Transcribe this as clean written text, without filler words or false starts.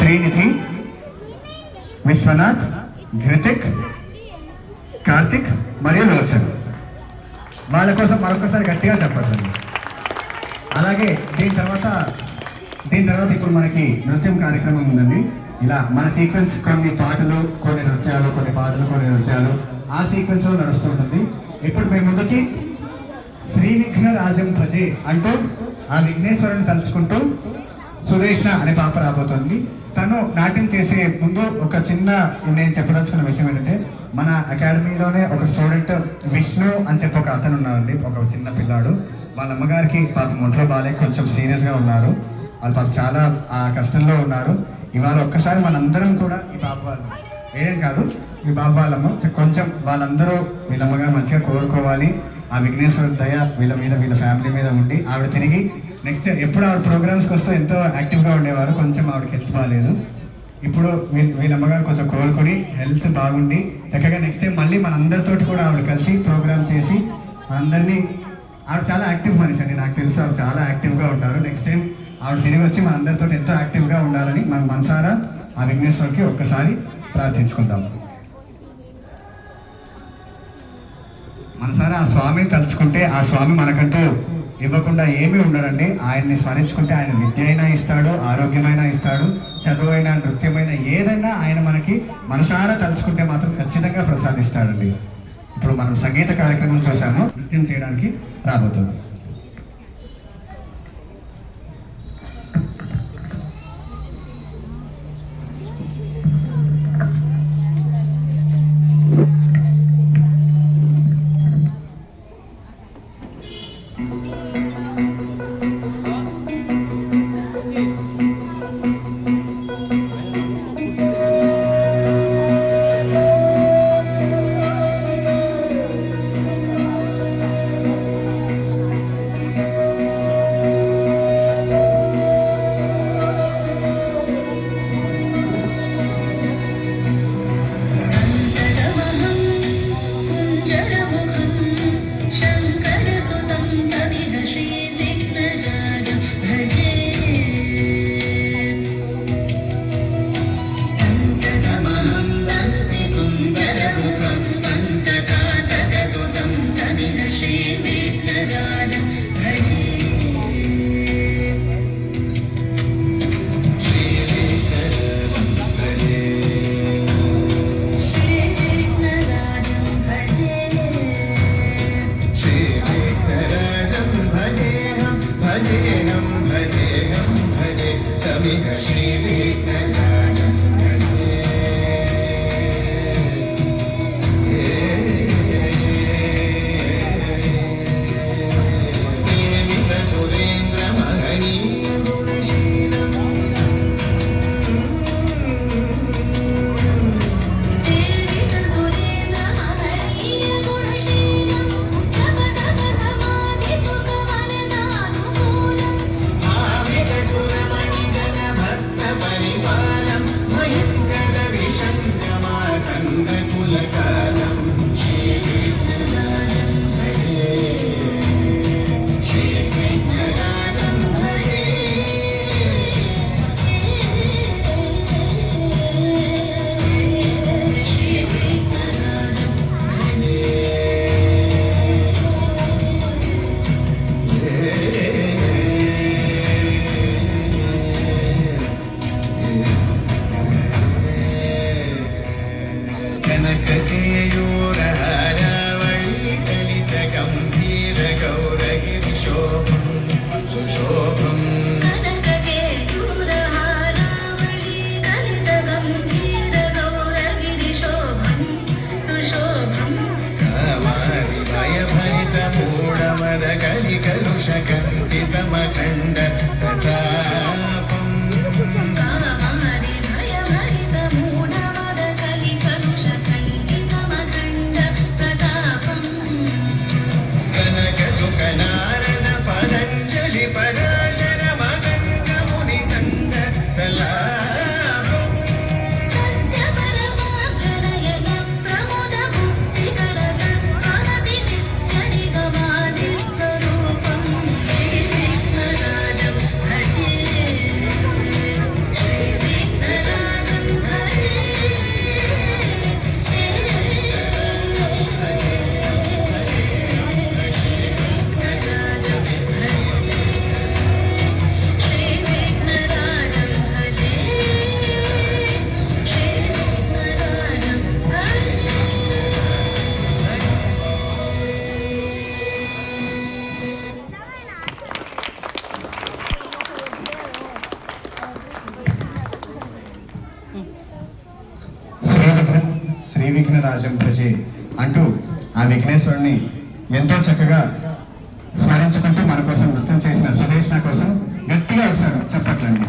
శ్రీనిధి, విశ్వనాథ్, ఘృతిక్, కార్తిక్ మరియు లోచన్. వాళ్ళ కోసం మరొకసారి గట్టిగా చెప్పండి. అలాగే దీని తర్వాత ఇప్పుడు మనకి నృత్యం కార్యక్రమం ఉందండి. ఇలా మన సీక్వెన్స్ కొన్ని పాటలు కొన్ని నృత్యాలు, కొన్ని పాటలు కొన్ని నృత్యాలు ఆ సీక్వెన్స్లో నడుస్తుంటుంది. ఇప్పుడు మేము ముందుకి శ్రీవిఘ్న రాజం భజే అంటూ ఆ విఘ్నేశ్వరుని తలుచుకుంటూ సురేష్ణ అనే పాప రాబోతుంది. తను నాట్యం చేసే ముందు ఒక చిన్న నేను చెప్పదలుచుకున్న విషయం ఏంటంటే, మన అకాడమీలోనే ఒక స్టూడెంట్ విష్ణు అని చెప్పి ఒక అతను ఉన్నారండి, ఒక చిన్న పిల్లాడు. వాళ్ళ అమ్మగారికి పాపం ఒంట్లో బాగాలేక కొంచెం సీరియస్గా ఉన్నారు. వాళ్ళు పాపం చాలా ఆ కష్టంలో ఉన్నారు. ఇవాళ ఒక్కసారి మనందరం కూడా ఈ పాప వాళ్ళు ఏం కాదు, ఈ బాబు వాళ్ళమ్మ కొంచెం వాళ్ళందరూ వీళ్ళమ్మగా మంచిగా కోరుకోవాలి. ఆ విఘ్నేశ్వర దయ వీళ్ళ మీద వీళ్ళ ఫ్యామిలీ మీద ఉండి ఆవిడ తిరిగి నెక్స్ట్ ఎప్పుడు ఆవిడ ప్రోగ్రామ్స్కి వస్తూ ఎంతో యాక్టివ్గా ఉండేవారు. కొంచెం ఆవిడకి హెల్త్ బాగాలేదు. ఇప్పుడు వీళ్ళమ్మగారు కొంచెం కోలుకొని హెల్త్ బాగుండి చక్కగా నెక్స్ట్ టైం మళ్ళీ మనందరితోటి కూడా ఆవిడ కలిసి ప్రోగ్రామ్ చేసి మనందరినీ, ఆవిడ చాలా యాక్టివ్ మనిషి అండి, నాకు తెలుసు ఆవిడ చాలా యాక్టివ్గా ఉంటారు. నెక్స్ట్ టైం ఆవిడ తిరిగి వచ్చి మనందరితో ఎంతో యాక్టివ్గా ఉండాలని మన మనసారా ఆ విఘ్నేశ్వరికి ఒక్కసారి ప్రార్థించుకుందాం. మనసారా ఆ స్వామిని తలుచుకుంటే ఆ స్వామి మనకంటూ ఇవ్వకుండా ఏమీ ఉండడండి. ఆయన్ని స్మరించుకుంటే ఆయన విద్య అయినా ఇస్తాడు, ఆరోగ్యమైనా ఇస్తాడు, చదువైనా నృత్యమైనా ఏదైనా ఆయన మనకి మనసారా తలుచుకుంటే మాత్రం ఖచ్చితంగా ప్రసాదిస్తాడండి. ఇప్పుడు మనం సంగీత కార్యక్రమం చూసాము, నృత్యం చేయడానికి రాబోతుంది. కలుషకంఠితమఖండ ప్రతాపం జనక సుఖనారణ పదంజలి పరాశర మదంగ ముని సంగ సలా విఘ్నరాజం భజే అంటూ ఆ విఘ్నేశ్వరుని ఎంతో చక్కగా స్మరించుకుంటూ మన కోసం నృత్యం చేసిన సుదేష్ణ కోసం గట్టిగా ఒకసారి చెప్పట్లండి.